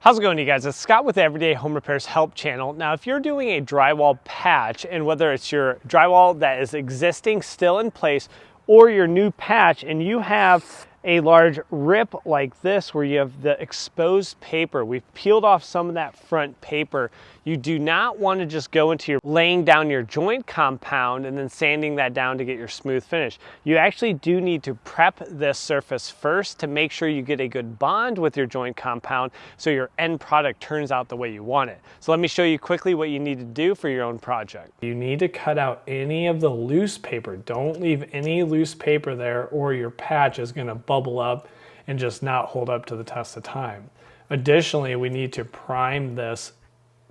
How's it going, you guys? It's Scott with the Everyday Home Repairs Help channel. Now, if you're doing a drywall patch, and whether it's your drywall that is existing, still in place, or your new patch, and you have a large rip like this where you have the exposed paper, we've peeled off some of that front paper, you do not want to just go into your laying down your joint compound and then sanding that down to get your smooth finish. You actually do need to prep this surface first to make sure you get a good bond with your joint compound so your end product turns out the way you want it. So let me show you quickly what you need to do for your own project. You need to cut out any of the loose paper. Don't leave any loose paper there or your patch is going to bubble up and just not hold up to the test of time. Additionally, we need to prime this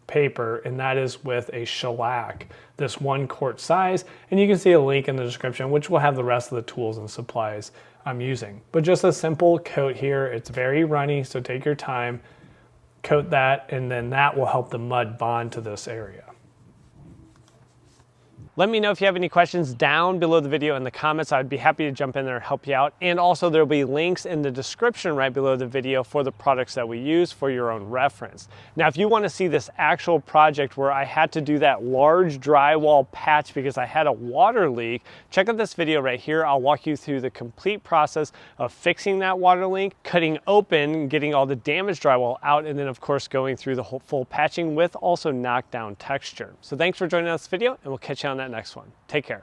paper, and that is with a shellac, this 1 quart size, and you can see a link in the description which will have the rest of the tools and supplies I'm using. But just a simple coat here. It's very runny, so take your time, coat that, and then that will help the mud bond to this area. Let me know if you have any questions down below the video in the comments. I'd be happy to jump in there and help you out. And also there'll be links in the description right below the video for the products that we use for your own reference. Now, if you want to see this actual project where I had to do that large drywall patch because I had a water leak, check out this video right here. I'll walk you through the complete process of fixing that water leak, cutting open, getting all the damaged drywall out, and then of course going through the whole full patching with also knockdown texture. So thanks for joining us this video, and we'll catch you on that next one. Take care.